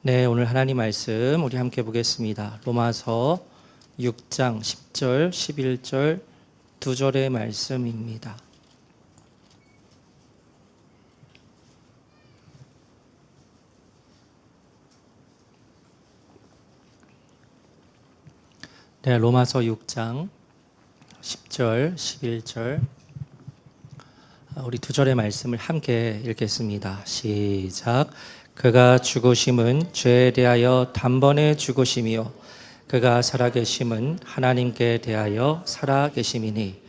네, 오늘 하나님 말씀 우리 함께 보겠습니다. 로마서 6장 10절, 11절 두 절의 말씀입니다. 네, 로마서 6장 10절, 11절 우리 두 절의 말씀을 함께 읽겠습니다. 시작. 그가 죽으심은 죄에 대하여 단번에 죽으심이요 그가 살아계심은 하나님께 대하여 살아계심이니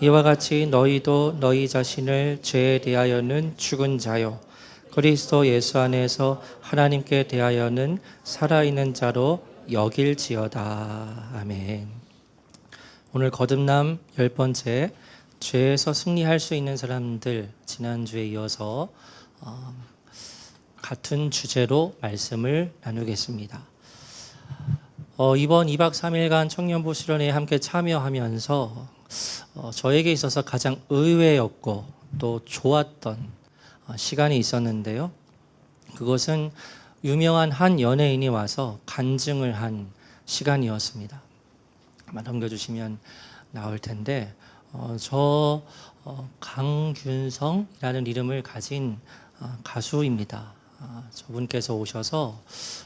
이와 같이 너희도 너희 자신을 죄에 대하여는 죽은 자요 그리스도 예수 안에서 하나님께 대하여는 살아있는 자로 여길지어다. 아멘. 오늘 거듭남 10번째 죄에서 승리할 수 있는 사람들, 지난주에 이어서 같은 주제로 말씀을 나누겠습니다. 이번 2박 3일간 청년부 수련회에 함께 참여하면서 저에게 있어서 가장 의외였고 또 좋았던 시간이 있었는데요. 그것은 유명한 한 연예인이 와서 간증을 한 시간이었습니다. 아마 넘겨주시면 나올 텐데 강균성이라는 이름을 가진 가수입니다. 저분께서 오셔서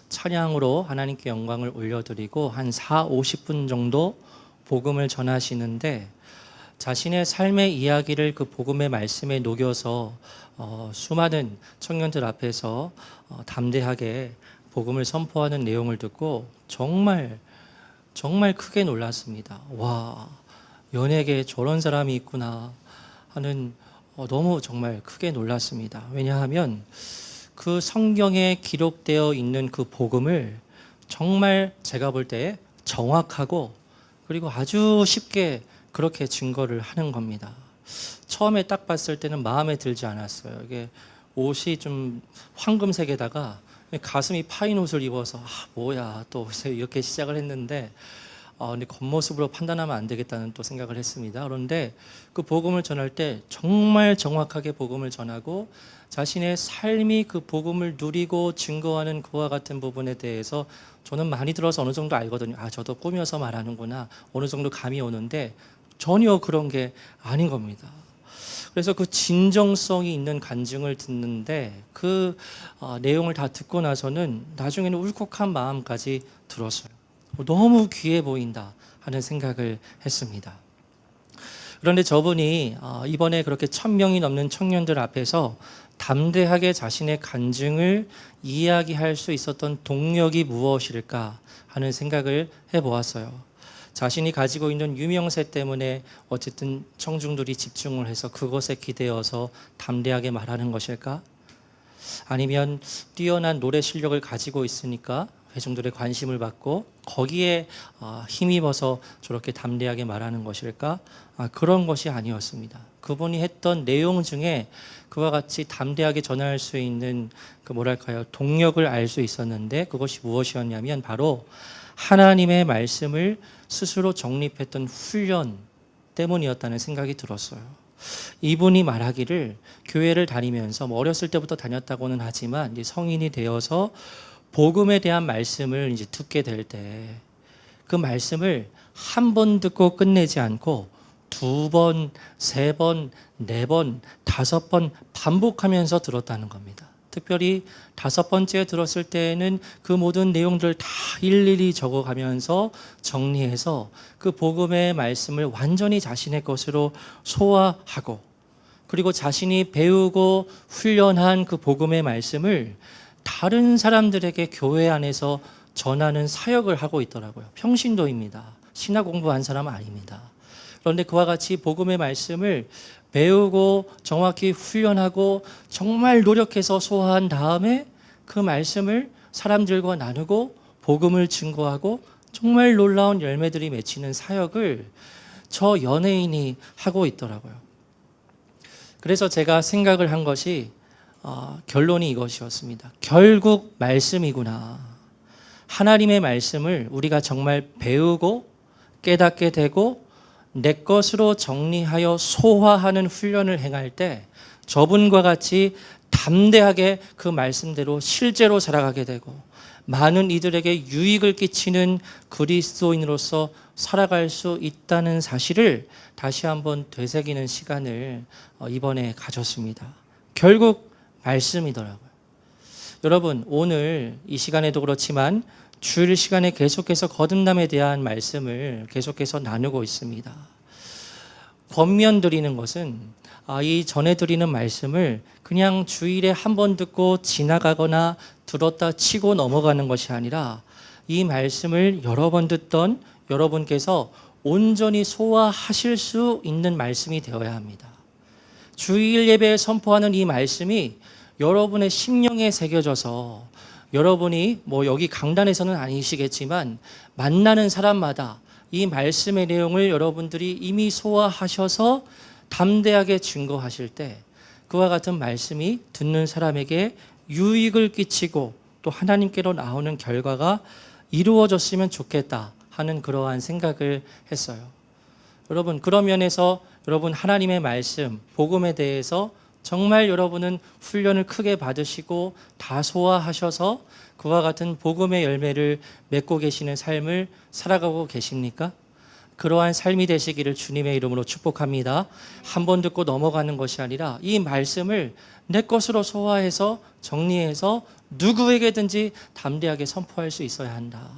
찬양으로 하나님께 영광을 올려드리고 한 40-50분 정도 복음을 전하시는데 자신의 삶의 이야기를 그 복음의 말씀에 녹여서 수많은 청년들 앞에서 담대하게 복음을 선포하는 내용을 듣고 정말 크게 놀랐습니다. 와, 연예계에 저런 사람이 있구나 하는 너무 정말 크게 놀랐습니다. 왜냐하면 그 성경에 기록되어 있는 그 복음을 정말 제가 볼 때 정확하고 그리고 아주 쉽게 그렇게 증거를 하는 겁니다. 처음에 딱 봤을 때는 마음에 들지 않았어요. 이게 옷이 좀 황금색에다가 가슴이 파인 옷을 입어서 뭐야 또 이렇게 시작을 했는데 근데 겉모습으로 판단하면 안 되겠다는 또 생각을 했습니다. 그런데 그 복음을 전할 때 정말 정확하게 복음을 전하고 자신의 삶이 그 복음을 누리고 증거하는 그와 같은 부분에 대해서 저는 많이 들어서 어느 정도 알거든요. 저도 꾸며서 말하는구나. 어느 정도 감이 오는데 전혀 그런 게 아닌 겁니다. 그래서 그 진정성이 있는 간증을 듣는데 그 내용을 다 듣고 나서는 나중에는 울컥한 마음까지 들었어요. 너무 귀해 보인다 하는 생각을 했습니다. 그런데 저분이 이번에 그렇게 1000명이 넘는 청년들 앞에서 담대하게 자신의 간증을 이야기할 수 있었던 동력이 무엇일까 하는 생각을 해보았어요. 자신이 가지고 있는 유명세 때문에 어쨌든 청중들이 집중을 해서 그것에 기대어서 담대하게 말하는 것일까? 아니면 뛰어난 노래 실력을 가지고 있으니까 회중들의 관심을 받고 거기에 힘입어서 저렇게 담대하게 말하는 것일까? 그런 것이 아니었습니다. 그분이 했던 내용 중에 그와 같이 담대하게 전할 수 있는 동력을 알 수 있었는데 그것이 무엇이었냐면 바로 하나님의 말씀을 스스로 정립했던 훈련 때문이었다는 생각이 들었어요. 이분이 말하기를 교회를 다니면서 어렸을 때부터 다녔다고는 하지만 이제 성인이 되어서 복음에 대한 말씀을 이제 듣게 될 때 그 말씀을 한 번 듣고 끝내지 않고 2번, 3번, 4번, 5번 반복하면서 들었다는 겁니다. 특별히 5번째 들었을 때는 그 모든 내용들을 다 일일이 적어가면서 정리해서 그 복음의 말씀을 완전히 자신의 것으로 소화하고 그리고 자신이 배우고 훈련한 그 복음의 말씀을 다른 사람들에게 교회 안에서 전하는 사역을 하고 있더라고요. 평신도입니다. 신학 공부한 사람은 아닙니다. 그런데 그와 같이 복음의 말씀을 배우고 정확히 훈련하고 정말 노력해서 소화한 다음에 그 말씀을 사람들과 나누고 복음을 증거하고 정말 놀라운 열매들이 맺히는 사역을 저 연예인이 하고 있더라고요. 그래서 제가 생각을 한 것이 결론이 이것이었습니다. 결국 말씀이구나. 하나님의 말씀을 우리가 정말 배우고 깨닫게 되고 내 것으로 정리하여 소화하는 훈련을 행할 때 저분과 같이 담대하게 그 말씀대로 실제로 살아가게 되고 많은 이들에게 유익을 끼치는 그리스도인으로서 살아갈 수 있다는 사실을 다시 한번 되새기는 시간을 이번에 가졌습니다. 결국 말씀이더라고요. 여러분, 오늘 이 시간에도 그렇지만 주일 시간에 계속해서 거듭남에 대한 말씀을 계속해서 나누고 있습니다. 권면 드리는 것은 이 전에 드리는 말씀을 그냥 주일에 한 번 듣고 지나가거나 들었다 치고 넘어가는 것이 아니라 이 말씀을 여러 번 듣던 여러분께서 온전히 소화하실 수 있는 말씀이 되어야 합니다. 주일 예배에 선포하는 이 말씀이 여러분의 심령에 새겨져서 여러분이 여기 강단에서는 아니시겠지만 만나는 사람마다 이 말씀의 내용을 여러분들이 이미 소화하셔서 담대하게 증거하실 때 그와 같은 말씀이 듣는 사람에게 유익을 끼치고 또 하나님께로 나오는 결과가 이루어졌으면 좋겠다 하는 그러한 생각을 했어요. 여러분, 그런 면에서 여러분 하나님의 말씀, 복음에 대해서 정말 여러분은 훈련을 크게 받으시고 다 소화하셔서 그와 같은 복음의 열매를 맺고 계시는 삶을 살아가고 계십니까? 그러한 삶이 되시기를 주님의 이름으로 축복합니다. 한 번 듣고 넘어가는 것이 아니라 이 말씀을 내 것으로 소화해서 정리해서 누구에게든지 담대하게 선포할 수 있어야 한다.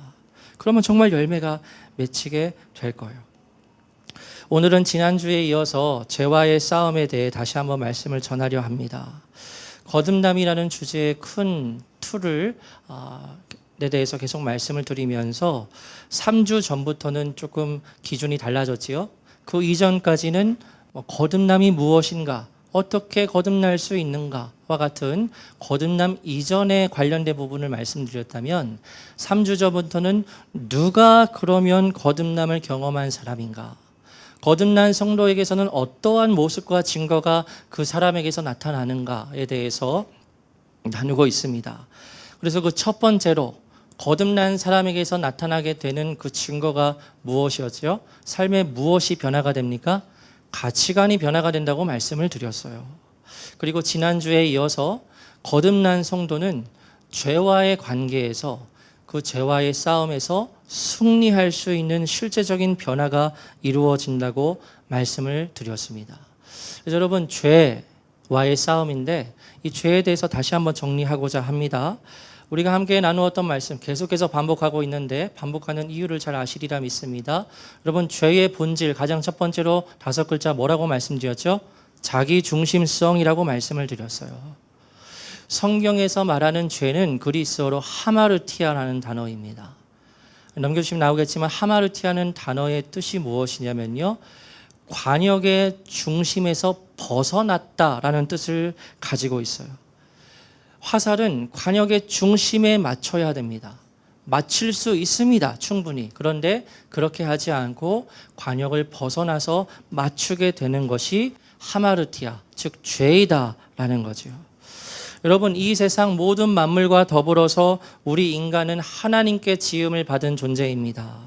그러면 정말 열매가 맺히게 될 거예요. 오늘은 지난주에 이어서 죄와의 싸움에 대해 다시 한번 말씀을 전하려 합니다. 거듭남이라는 주제의 큰 틀을 에 대해서 계속 말씀을 드리면서 3주 전부터는 조금 기준이 달라졌지요. 그 이전까지는 거듭남이 무엇인가, 어떻게 거듭날 수 있는가와 같은 거듭남 이전에 관련된 부분을 말씀드렸다면 3주 전부터는 누가 그러면 거듭남을 경험한 사람인가, 거듭난 성도에게서는 어떠한 모습과 증거가 그 사람에게서 나타나는가에 대해서 나누고 있습니다. 그래서 그 첫 번째로 거듭난 사람에게서 나타나게 되는 그 증거가 무엇이었죠? 삶에 무엇이 변화가 됩니까? 가치관이 변화가 된다고 말씀을 드렸어요. 그리고 지난주에 이어서 거듭난 성도는 죄와의 관계에서 그 죄와의 싸움에서 승리할 수 있는 실제적인 변화가 이루어진다고 말씀을 드렸습니다. 그래서 여러분, 죄와의 싸움인데 이 죄에 대해서 다시 한번 정리하고자 합니다. 우리가 함께 나누었던 말씀 계속해서 반복하고 있는데 반복하는 이유를 잘 아시리라 믿습니다. 여러분, 죄의 본질 가장 첫 번째로 5글자 뭐라고 말씀드렸죠? 자기중심성이라고 말씀을 드렸어요. 성경에서 말하는 죄는 그리스어로 하마르티아라는 단어입니다. 넘겨주시면 나오겠지만 하마르티아는 단어의 뜻이 무엇이냐면요, 관역의 중심에서 벗어났다라는 뜻을 가지고 있어요. 화살은 관역의 중심에 맞춰야 됩니다. 맞출 수 있습니다, 충분히. 그런데 그렇게 하지 않고 관역을 벗어나서 맞추게 되는 것이 하마르티아, 즉 죄이다라는 거죠. 여러분, 이 세상 모든 만물과 더불어서 우리 인간은 하나님께 지음을 받은 존재입니다.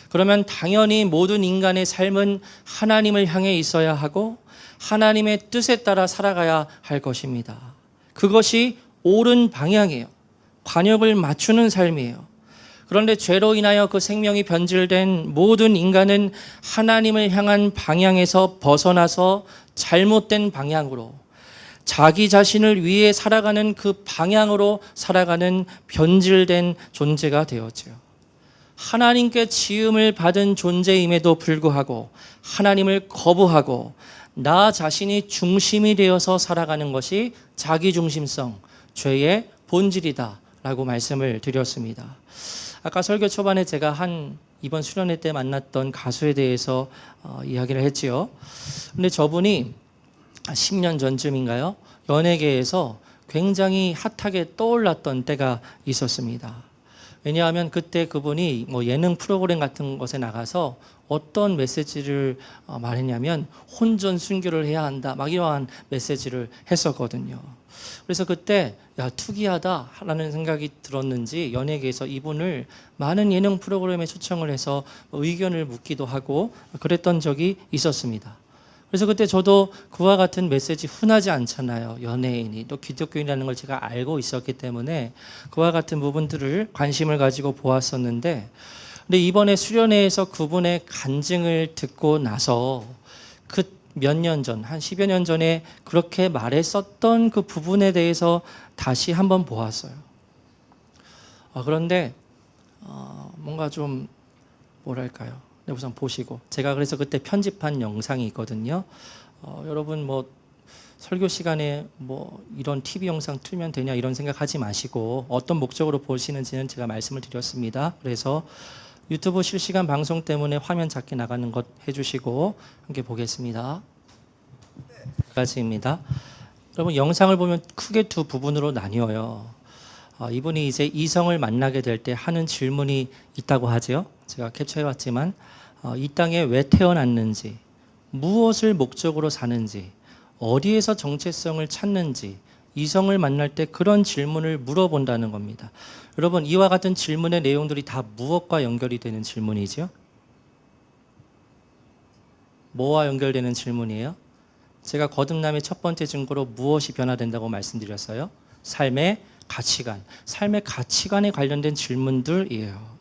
그러면 당연히 모든 인간의 삶은 하나님을 향해 있어야 하고 하나님의 뜻에 따라 살아가야 할 것입니다. 그것이 옳은 방향이에요. 관역을 맞추는 삶이에요. 그런데 죄로 인하여 그 생명이 변질된 모든 인간은 하나님을 향한 방향에서 벗어나서 잘못된 방향으로, 자기 자신을 위해 살아가는 그 방향으로 살아가는 변질된 존재가 되었죠. 하나님께 지음을 받은 존재임에도 불구하고 하나님을 거부하고 나 자신이 중심이 되어서 살아가는 것이 자기중심성, 죄의 본질이다 라고 말씀을 드렸습니다. 아까 설교 초반에 제가 이번 수련회 때 만났던 가수에 대해서 이야기를 했지요. 근데 저분이 10년 전쯤인가요? 연예계에서 굉장히 핫하게 떠올랐던 때가 있었습니다. 왜냐하면 그때 그분이 예능 프로그램 같은 것에 나가서 어떤 메시지를 말했냐면 혼전 순교를 해야 한다, 막 이러한 메시지를 했었거든요. 그래서 그때 특이하다라는 생각이 들었는지 연예계에서 이분을 많은 예능 프로그램에 초청을 해서 의견을 묻기도 하고 그랬던 적이 있었습니다. 그래서 그때 저도 그와 같은 메시지 흔하지 않잖아요. 연예인이 또 기독교인이라는 걸 제가 알고 있었기 때문에 그와 같은 부분들을 관심을 가지고 보았었는데, 근데 이번에 수련회에서 그분의 간증을 듣고 나서 그 몇 년 전, 한 10여 년 전에 그렇게 말했었던 그 부분에 대해서 다시 한번 보았어요. 그런데 뭔가 좀 뭐랄까요? 우선 보시고, 제가 그래서 그때 편집한 영상이 있거든요. 여러분 뭐 설교 시간에 뭐 이런 TV 영상 틀면 되냐 이런 생각하지 마시고 어떤 목적으로 보시는지는 제가 말씀을 드렸습니다. 그래서 유튜브 실시간 방송 때문에 화면 작게 나가는 것 해주시고 함께 보겠습니다. 까지입니다. 여러분 영상을 보면 크게 두 부분으로 나뉘어요. 이분이 이제 이성을 만나게 될 때 하는 질문이 있다고 하죠. 제가 캡처해왔지만 이 땅에 왜 태어났는지, 무엇을 목적으로 사는지, 어디에서 정체성을 찾는지, 이성을 만날 때 그런 질문을 물어본다는 겁니다. 여러분 이와 같은 질문의 내용들이 다 무엇과 연결이 되는 질문이죠? 뭐와 연결되는 질문이에요? 제가 거듭남의 첫 번째 증거로 무엇이 변화된다고 말씀드렸어요? 삶의 가치관. 삶의 가치관에 관련된 질문들이에요.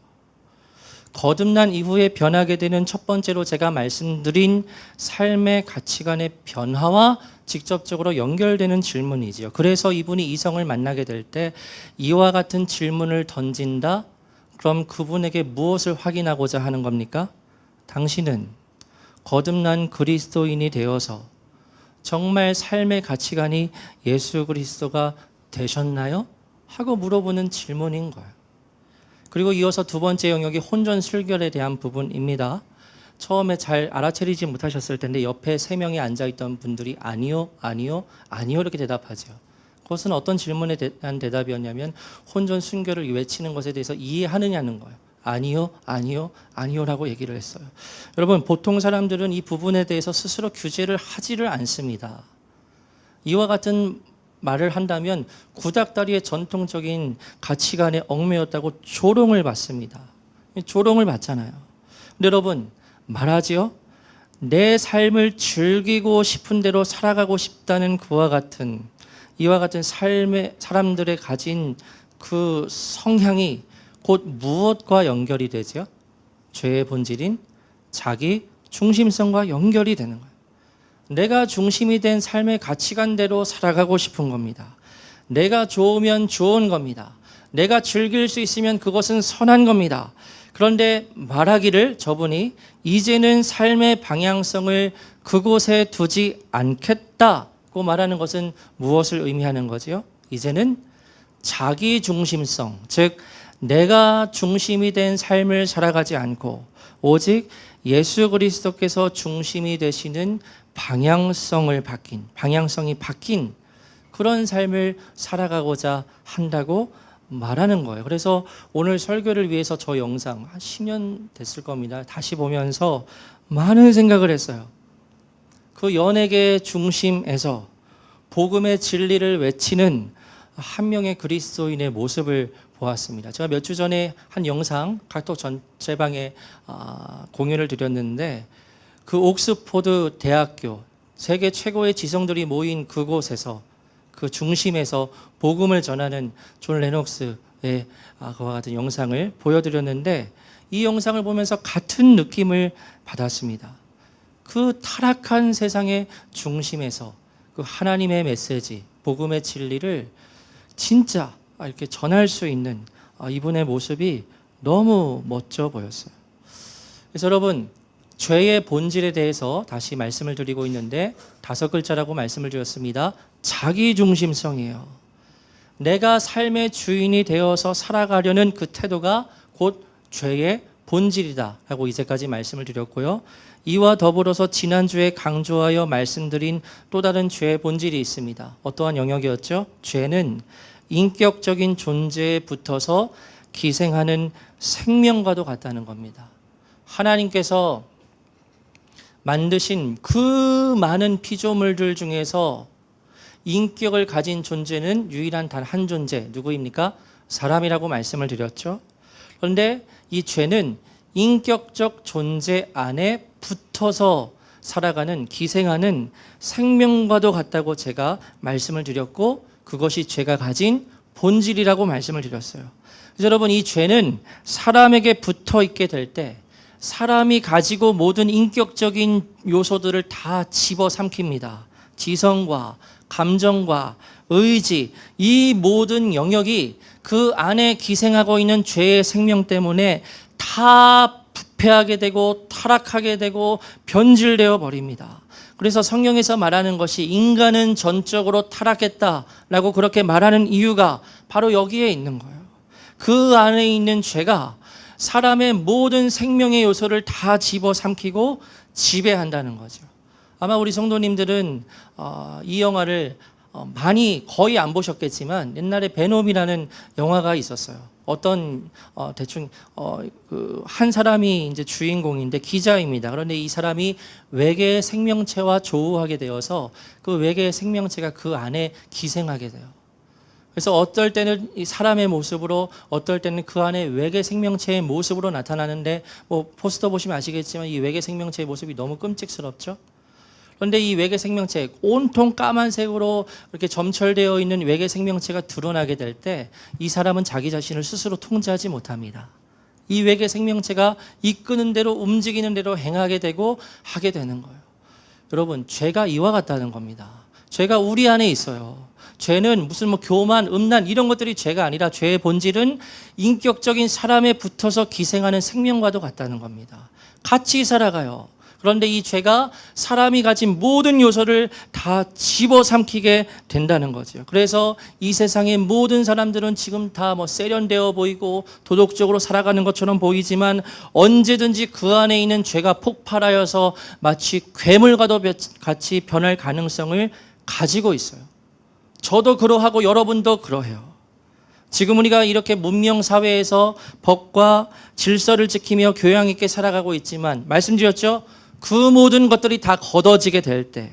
거듭난 이후에 변하게 되는 첫 번째로 제가 말씀드린 삶의 가치관의 변화와 직접적으로 연결되는 질문이지요. 그래서 이분이 이성을 만나게 될 때 이와 같은 질문을 던진다? 그럼 그분에게 무엇을 확인하고자 하는 겁니까? 당신은 거듭난 그리스도인이 되어서 정말 삶의 가치관이 예수 그리스도가 되셨나요? 하고 물어보는 질문인 거예요. 그리고 이어서 두 번째 영역이 혼전순결에 대한 부분입니다. 처음에 잘 알아차리지 못하셨을 텐데 옆에 세 명이 앉아있던 분들이 아니요, 아니요, 아니요 이렇게 대답하죠. 그것은 어떤 질문에 대한 대답이었냐면 혼전순결을 외치는 것에 대해서 이해하느냐는 거예요. 아니요, 아니요, 아니요라고 얘기를 했어요. 여러분 보통 사람들은 이 부분에 대해서 스스로 규제를 하지를 않습니다. 이와 같은 말을 한다면 구닥다리의 전통적인 가치관에 얽매였다고 조롱을 받습니다. 조롱을 받잖아요. 근데 여러분 말하지요. 내 삶을 즐기고 싶은 대로 살아가고 싶다는 그와 같은 이와 같은 삶의 사람들의 가진 그 성향이 곧 무엇과 연결이 되죠? 죄의 본질인 자기 중심성과 연결이 되는 거예요. 내가 중심이 된 삶의 가치관대로 살아가고 싶은 겁니다. 내가 좋으면 좋은 겁니다. 내가 즐길 수 있으면 그것은 선한 겁니다. 그런데 말하기를 저분이 이제는 삶의 방향성을 그곳에 두지 않겠다고 말하는 것은 무엇을 의미하는 거지요? 이제는 자기 중심성, 즉 내가 중심이 된 삶을 살아가지 않고 오직 예수 그리스도께서 중심이 되시는 방향성이 바뀐 그런 삶을 살아가고자 한다고 말하는 거예요. 그래서 오늘 설교를 위해서 저 영상 한 10년 됐을 겁니다. 다시 보면서 많은 생각을 했어요. 그 연예계 중심에서 복음의 진리를 외치는 한 명의 그리스도인의 모습을 보았습니다. 제가 몇 주 전에 한 영상 각도 전체방에 공연을 드렸는데 그 옥스포드 대학교 세계 최고의 지성들이 모인 그곳에서 그 중심에서 복음을 전하는 존 레녹스의 그와 같은 영상을 보여드렸는데 이 영상을 보면서 같은 느낌을 받았습니다. 그 타락한 세상의 중심에서 그 하나님의 메시지, 복음의 진리를 진짜 이렇게 전할 수 있는 이분의 모습이 너무 멋져 보였어요. 그래서 여러분 죄의 본질에 대해서 다시 말씀을 드리고 있는데 5글자라고 말씀을 드렸습니다. 자기중심성이에요. 내가 삶의 주인이 되어서 살아가려는 그 태도가 곧 죄의 본질이다 라고 이제까지 말씀을 드렸고요. 이와 더불어서 지난주에 강조하여 말씀드린 또 다른 죄의 본질이 있습니다. 어떠한 영역이었죠? 죄는 인격적인 존재에 붙어서 기생하는 생명과도 같다는 겁니다. 하나님께서 만드신 그 많은 피조물들 중에서 인격을 가진 존재는 유일한 단 한 존재, 누구입니까? 사람이라고 말씀을 드렸죠. 그런데 이 죄는 인격적 존재 안에 붙어서 살아가는 기생하는 생명과도 같다고 제가 말씀을 드렸고 그것이 죄가 가진 본질이라고 말씀을 드렸어요. 그래서 여러분 이 죄는 사람에게 붙어 있게 될 때 사람이 가지고 모든 인격적인 요소들을 다 집어삼킵니다. 지성과 감정과 의지, 이 모든 영역이 그 안에 기생하고 있는 죄의 생명 때문에 다 부패하게 되고 타락하게 되고 변질되어 버립니다. 그래서 성경에서 말하는 것이 인간은 전적으로 타락했다라고 그렇게 말하는 이유가 바로 여기에 있는 거예요. 그 안에 있는 죄가 사람의 모든 생명의 요소를 다 집어삼키고 지배한다는 거죠. 아마 우리 성도님들은 이 영화를 많이 거의 안 보셨겠지만 옛날에 베놈이라는 영화가 있었어요. 어떤 대충 한 사람이 이제 주인공인데 기자입니다. 그런데 이 사람이 외계의 생명체와 조우하게 되어서 그 외계의 생명체가 그 안에 기생하게 돼요. 그래서 어떨 때는 이 사람의 모습으로 어떨 때는 그 안에 외계 생명체의 모습으로 나타나는데 뭐 포스터 보시면 아시겠지만 이 외계 생명체의 모습이 너무 끔찍스럽죠. 그런데 이 외계 생명체, 온통 까만색으로 이렇게 점철되어 있는 외계 생명체가 드러나게 될 때 이 사람은 자기 자신을 스스로 통제하지 못합니다. 이 외계 생명체가 이끄는 대로 움직이는 대로 행하게 되고 하게 되는 거예요. 여러분, 죄가 이와 같다는 겁니다. 죄가 우리 안에 있어요. 죄는 무슨 뭐 교만, 음란 이런 것들이 죄가 아니라 죄의 본질은 인격적인 사람에 붙어서 기생하는 생명과도 같다는 겁니다. 같이 살아가요. 그런데 이 죄가 사람이 가진 모든 요소를 다 집어삼키게 된다는 거죠. 그래서 이 세상의 모든 사람들은 지금 다 뭐 세련되어 보이고 도덕적으로 살아가는 것처럼 보이지만 언제든지 그 안에 있는 죄가 폭발하여서 마치 괴물과도 같이 변할 가능성을 가지고 있어요. 저도 그러하고 여러분도 그러해요. 지금 우리가 이렇게 문명 사회에서 법과 질서를 지키며 교양 있게 살아가고 있지만 말씀드렸죠? 그 모든 것들이 다 걷어지게 될 때,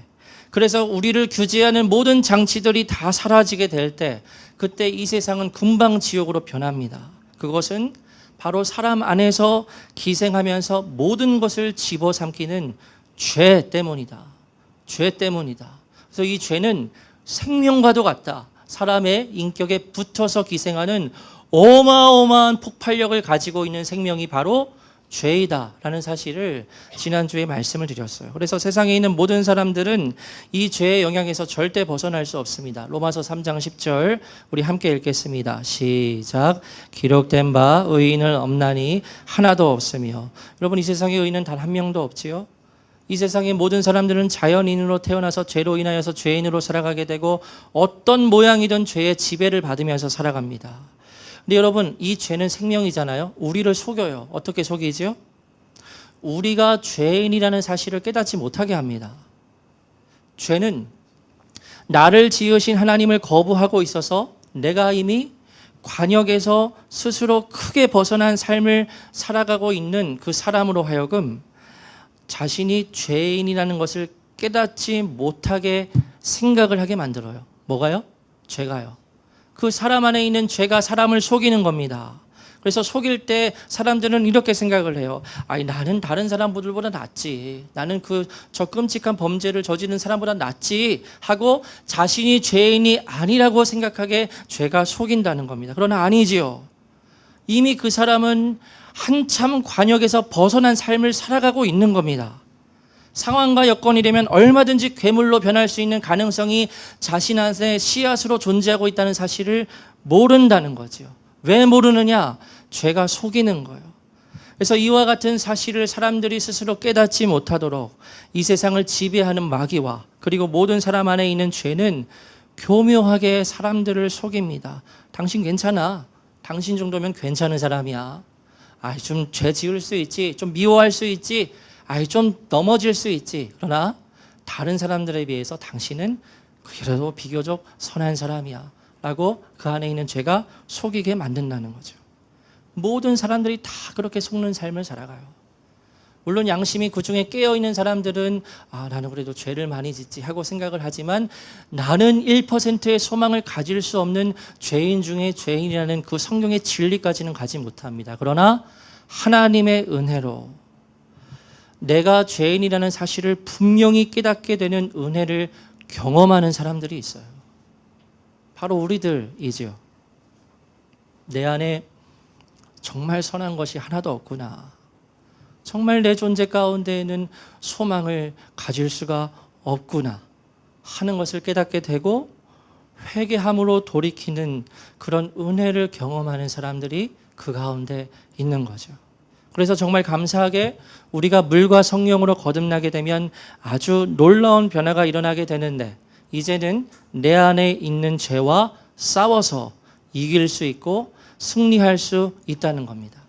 그래서 우리를 규제하는 모든 장치들이 다 사라지게 될 때, 그때 이 세상은 금방 지옥으로 변합니다. 그것은 바로 사람 안에서 기생하면서 모든 것을 집어삼키는 죄 때문이다. 죄 때문이다. 그래서 이 죄는 생명과도 같다. 사람의 인격에 붙어서 기생하는 어마어마한 폭발력을 가지고 있는 생명이 바로 죄이다라는 사실을 지난주에 말씀을 드렸어요. 그래서 세상에 있는 모든 사람들은 이 죄의 영향에서 절대 벗어날 수 없습니다. 로마서 3장 10절 우리 함께 읽겠습니다. 시작. 기록된 바 의인은 없나니 하나도 없으며. 여러분, 이 세상에 의인은 단 한 명도 없지요. 이 세상의 모든 사람들은 자연인으로 태어나서 죄로 인하여서 죄인으로 살아가게 되고 어떤 모양이든 죄의 지배를 받으면서 살아갑니다. 근데 여러분, 이 죄는 생명이잖아요. 우리를 속여요. 어떻게 속이죠? 우리가 죄인이라는 사실을 깨닫지 못하게 합니다. 죄는 나를 지으신 하나님을 거부하고 있어서 내가 이미 관역에서 스스로 크게 벗어난 삶을 살아가고 있는 그 사람으로 하여금 자신이 죄인이라는 것을 깨닫지 못하게 생각을 하게 만들어요. 뭐가요? 죄가요. 그 사람 안에 있는 죄가 사람을 속이는 겁니다. 그래서 속일 때 사람들은 이렇게 생각을 해요. 아니, 나는 다른 사람들보다 낫지. 나는 저 끔찍한 범죄를 저지른 사람보다 낫지 하고 자신이 죄인이 아니라고 생각하게 죄가 속인다는 겁니다. 그러나 아니지요. 이미 그 사람은 한참 관역에서 벗어난 삶을 살아가고 있는 겁니다. 상황과 여건이 되면 얼마든지 괴물로 변할 수 있는 가능성이 자신 안에 씨앗으로 존재하고 있다는 사실을 모른다는 거죠. 왜 모르느냐? 죄가 속이는 거예요. 그래서 이와 같은 사실을 사람들이 스스로 깨닫지 못하도록 이 세상을 지배하는 마귀와 그리고 모든 사람 안에 있는 죄는 교묘하게 사람들을 속입니다. 당신 괜찮아. 당신 정도면 괜찮은 사람이야. 좀 죄 지을 수 있지. 좀 미워할 수 있지. 좀 넘어질 수 있지. 그러나 다른 사람들에 비해서 당신은 그래도 비교적 선한 사람이야 라고 그 안에 있는 죄가 속이게 만든다는 거죠. 모든 사람들이 다 그렇게 속는 삶을 살아가요. 물론 양심이 그중에 깨어있는 사람들은 나는 그래도 죄를 많이 짓지 하고 생각을 하지만 나는 1%의 소망을 가질 수 없는 죄인 중에 죄인이라는 그 성경의 진리까지는 가지 못합니다. 그러나 하나님의 은혜로 내가 죄인이라는 사실을 분명히 깨닫게 되는 은혜를 경험하는 사람들이 있어요. 바로 우리들이지요. 내 안에 정말 선한 것이 하나도 없구나. 정말 내 존재 가운데에는 소망을 가질 수가 없구나 하는 것을 깨닫게 되고 회개함으로 돌이키는 그런 은혜를 경험하는 사람들이 그 가운데 있는 거죠. 그래서 정말 감사하게 우리가 물과 성령으로 거듭나게 되면 아주 놀라운 변화가 일어나게 되는데, 이제는 내 안에 있는 죄와 싸워서 이길 수 있고 승리할 수 있다는 겁니다.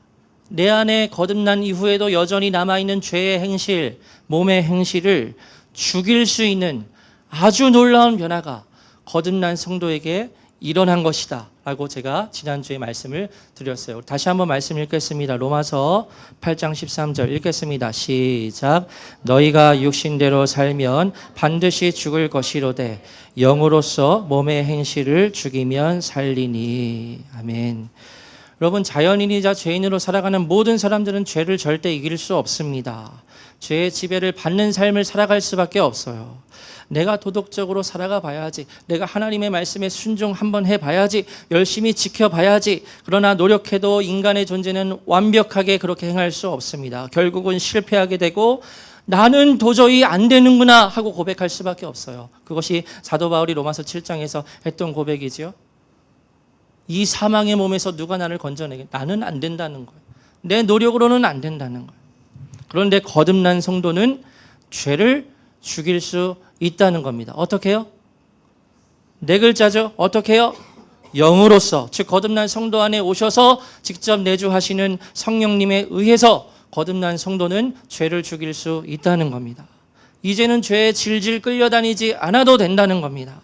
내 안에 거듭난 이후에도 여전히 남아있는 죄의 행실, 몸의 행실을 죽일 수 있는 아주 놀라운 변화가 거듭난 성도에게 일어난 것이다 라고 제가 지난주에 말씀을 드렸어요. 다시 한번 말씀 읽겠습니다. 로마서 8장 13절 읽겠습니다. 시작. 너희가 육신대로 살면 반드시 죽을 것이로되 영으로서 몸의 행실을 죽이면 살리니. 아멘. 여러분, 자연인이자 죄인으로 살아가는 모든 사람들은 죄를 절대 이길 수 없습니다. 죄의 지배를 받는 삶을 살아갈 수밖에 없어요. 내가 도덕적으로 살아가 봐야지, 내가 하나님의 말씀에 순종 한번 해봐야지, 열심히 지켜봐야지. 그러나 노력해도 인간의 존재는 완벽하게 그렇게 행할 수 없습니다. 결국은 실패하게 되고 나는 도저히 안 되는구나 하고 고백할 수밖에 없어요. 그것이 사도 바울이 로마서 7장에서 했던 고백이지요. 이 사망의 몸에서 누가 나를 건져내게? 나는 안 된다는 거예요. 내 노력으로는 안 된다는 거예요. 그런데 거듭난 성도는 죄를 죽일 수 있다는 겁니다. 어떻게 해요? 네 글자죠. 어떻게 해요? 영으로서, 즉 거듭난 성도 안에 오셔서 직접 내주하시는 성령님에 의해서 거듭난 성도는 죄를 죽일 수 있다는 겁니다. 이제는 죄에 질질 끌려다니지 않아도 된다는 겁니다.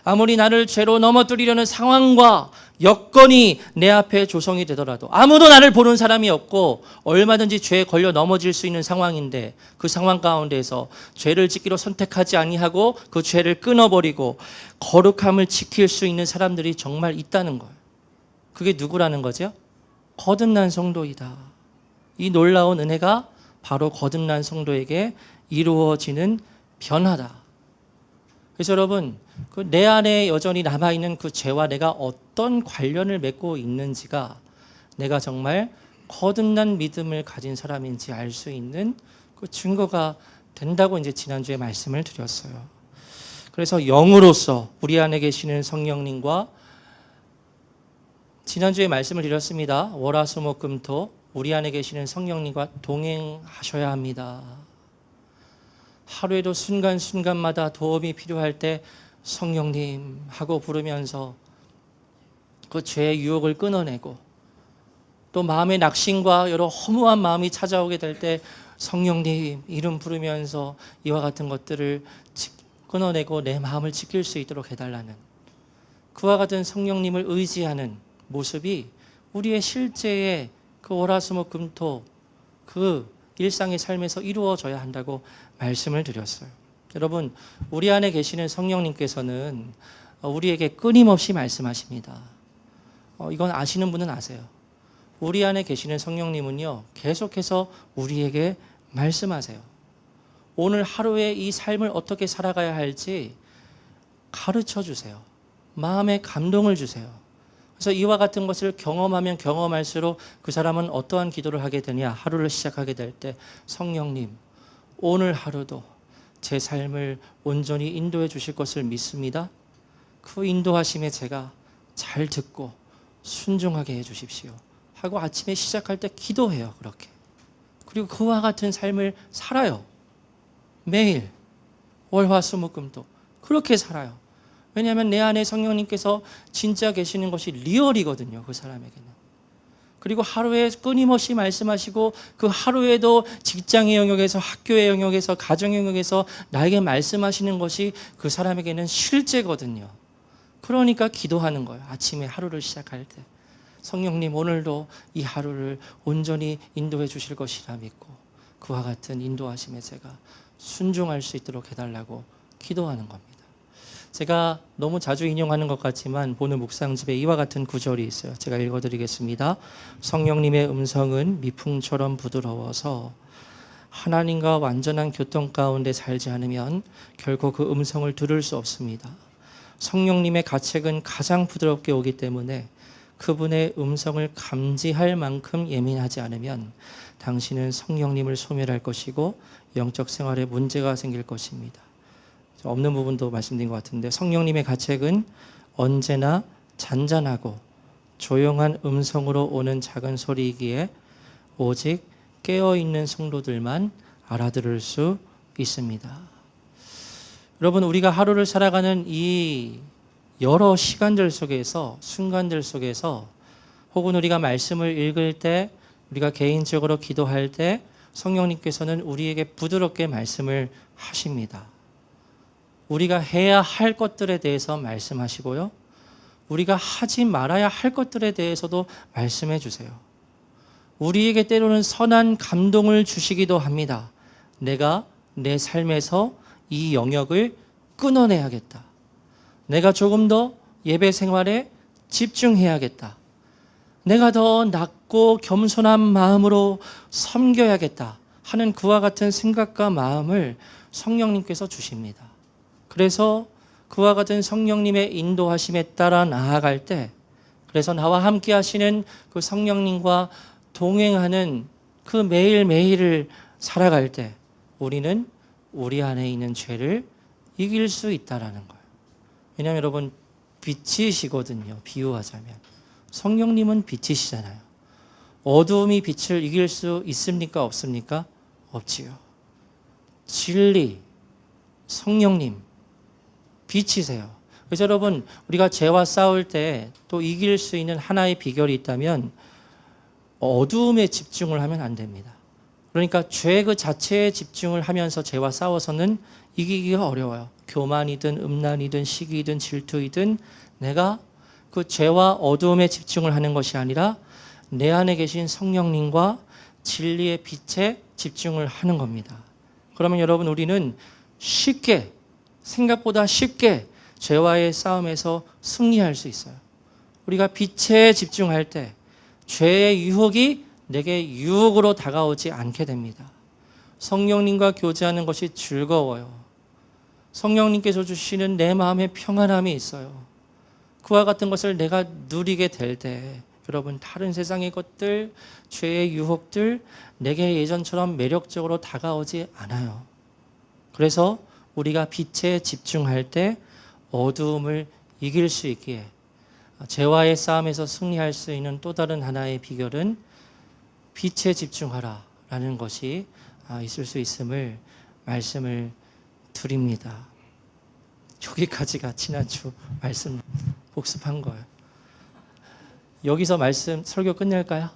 아무리 나를 죄로 넘어뜨리려는 상황과 여건이 내 앞에 조성이 되더라도, 아무도 나를 보는 사람이 없고 얼마든지 죄에 걸려 넘어질 수 있는 상황인데, 그 상황 가운데에서 죄를 짓기로 선택하지 아니하고 그 죄를 끊어버리고 거룩함을 지킬 수 있는 사람들이 정말 있다는 거예요. 그게 누구라는 거죠? 거듭난 성도이다. 이 놀라운 은혜가 바로 거듭난 성도에게 이루어지는 변화다. 그래서 여러분, 내 안에 여전히 남아있는 그 죄와 내가 어떤 관련을 맺고 있는지가 내가 정말 거듭난 믿음을 가진 사람인지 알 수 있는 그 증거가 된다고 이제 지난주에 말씀을 드렸어요. 그래서 영으로서 우리 안에 계시는 성령님과, 지난주에 말씀을 드렸습니다. 월화수목금토 우리 안에 계시는 성령님과 동행하셔야 합니다. 하루에도 순간순간마다 도움이 필요할 때 성령님 하고 부르면서 그 죄의 유혹을 끊어내고, 또 마음의 낙심과 여러 허무한 마음이 찾아오게 될 때 성령님 이름 부르면서 이와 같은 것들을 끊어내고 내 마음을 지킬 수 있도록 해달라는, 그와 같은 성령님을 의지하는 모습이 우리의 실제의 그 월화수목금토 그 일상의 삶에서 이루어져야 한다고 말씀을 드렸어요. 여러분, 우리 안에 계시는 성령님께서는 우리에게 끊임없이 말씀하십니다. 이건 아시는 분은 아세요. 우리 안에 계시는 성령님은요, 계속해서 우리에게 말씀하세요. 오늘 하루에 이 삶을 어떻게 살아가야 할지 가르쳐 주세요. 마음에 감동을 주세요. 그래서 이와 같은 것을 경험하면 경험할수록 그 사람은 어떠한 기도를 하게 되냐, 하루를 시작하게 될 때 성령님, 오늘 하루도 제 삶을 온전히 인도해 주실 것을 믿습니다. 그 인도하심에 제가 잘 듣고 순종하게 해 주십시오 하고 아침에 시작할 때 기도해요. 그렇게. 그리고 그와 같은 삶을 살아요. 매일 월화수목금토 그렇게 살아요. 왜냐하면 내 안에 성령님께서 진짜 계시는 것이 리얼이거든요. 그 사람에게는. 그리고 하루에 끊임없이 말씀하시고, 그 하루에도 직장의 영역에서, 학교의 영역에서, 가정의 영역에서 나에게 말씀하시는 것이 그 사람에게는 실제거든요. 그러니까 기도하는 거예요. 아침에 하루를 시작할 때 성령님, 오늘도 이 하루를 온전히 인도해 주실 것이라 믿고 그와 같은 인도하심에 제가 순종할 수 있도록 해달라고 기도하는 겁니다. 제가 너무 자주 인용하는 것 같지만 오늘 묵상집에 이와 같은 구절이 있어요. 제가 읽어드리겠습니다. 성령님의 음성은 미풍처럼 부드러워서 하나님과 완전한 교통 가운데 살지 않으면 결코 그 음성을 들을 수 없습니다. 성령님의 가책은 가장 부드럽게 오기 때문에 그분의 음성을 감지할 만큼 예민하지 않으면 당신은 성령님을 소멸할 것이고 영적 생활에 문제가 생길 것입니다. 없는 부분도 말씀드린 것 같은데, 성령님의 가책은 언제나 잔잔하고 조용한 음성으로 오는 작은 소리이기에 오직 깨어있는 성도들만 알아들을 수 있습니다. 여러분, 우리가 하루를 살아가는 이 여러 시간들 속에서, 순간들 속에서, 혹은 우리가 말씀을 읽을 때, 우리가 개인적으로 기도할 때 성령님께서는 우리에게 부드럽게 말씀을 하십니다. 우리가 해야 할 것들에 대해서 말씀하시고요, 우리가 하지 말아야 할 것들에 대해서도 말씀해 주세요. 우리에게 때로는 선한 감동을 주시기도 합니다. 내가 내 삶에서 이 영역을 끊어내야겠다. 내가 조금 더 예배 생활에 집중해야겠다. 내가 더 낮고 겸손한 마음으로 섬겨야겠다 하는 그와 같은 생각과 마음을 성령님께서 주십니다. 그래서 그와 같은 성령님의 인도하심에 따라 나아갈 때, 그래서 나와 함께 하시는 그 성령님과 동행하는 그 매일매일을 살아갈 때 우리는 우리 안에 있는 죄를 이길 수 있다라는 거예요. 왜냐하면 여러분, 빛이시거든요. 비유하자면 성령님은 빛이시잖아요. 어두움이 빛을 이길 수 있습니까? 없습니까? 없지요. 진리, 성령님, 빛이세요. 그래서 여러분, 우리가 죄와 싸울 때 또 이길 수 있는 하나의 비결이 있다면 어두움에 집중을 하면 안 됩니다. 그러니까 죄 그 자체에 집중을 하면서 죄와 싸워서는 이기기가 어려워요. 교만이든 음란이든 시기이든 질투이든 내가 그 죄와 어두움에 집중을 하는 것이 아니라 내 안에 계신 성령님과 진리의 빛에 집중을 하는 겁니다. 그러면 여러분, 우리는 쉽게, 생각보다 쉽게 죄와의 싸움에서 승리할 수 있어요. 우리가 빛에 집중할 때 죄의 유혹이 내게 유혹으로 다가오지 않게 됩니다. 성령님과 교제하는 것이 즐거워요. 성령님께서 주시는 내 마음의 평안함이 있어요. 그와 같은 것을 내가 누리게 될 때 여러분, 다른 세상의 것들, 죄의 유혹들 내게 예전처럼 매력적으로 다가오지 않아요. 그래서 우리가 빛에 집중할 때 어두움을 이길 수 있기에, 죄와의 싸움에서 승리할 수 있는 또 다른 하나의 비결은 빛에 집중하라 라는 것이 있을 수 있음을 말씀을 드립니다. 여기까지가 지난주 말씀 복습한 거예요. 여기서 말씀 설교 끝낼까요?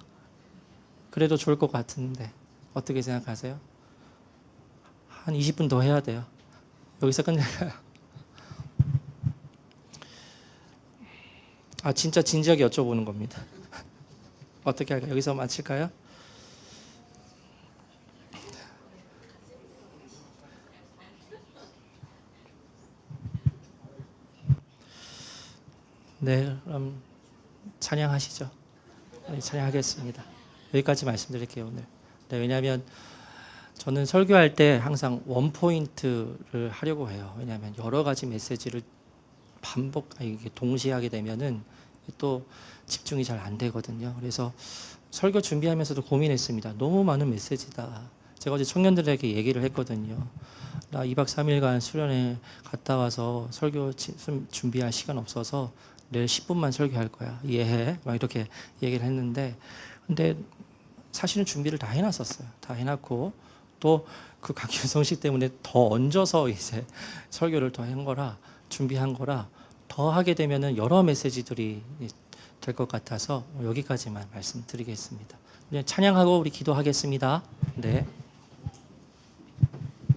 그래도 좋을 것 같은데 어떻게 생각하세요? 한 20분 더 해야 돼요. 여기서 끝낼까요? 진짜 진지하게 여쭤보는 겁니다. 어떻게 할까요? 여기서 마칠까요? 네, 그럼 찬양하시죠. 네, 찬양하겠습니다. 여기까지 말씀드릴게요, 오늘. 네, 왜냐하면 저는 설교할 때 항상 원포인트를 하려고 해요. 왜냐하면 여러 가지 메시지를 동시에 하게 되면은 또 집중이 잘 안 되거든요. 그래서 설교 준비하면서도 고민했습니다. 너무 많은 메시지다. 제가 어제 청년들에게 얘기를 했거든요. 나 2박 3일간 수련회 갔다 와서 설교 준비할 시간 없어서 내일 10분만 설교할 거야. 이해해? 막 이렇게 얘기를 했는데, 근데 사실은 준비를 다 해놨었어요. 다 해놨고 또 그 강균성 씨 때문에 더 얹어서 이제 설교를 더 준비한 거라 더 하게 되면은 여러 메시지들이 될 것 같아서 여기까지만 말씀드리겠습니다. 그냥 찬양하고 우리 기도하겠습니다. 네.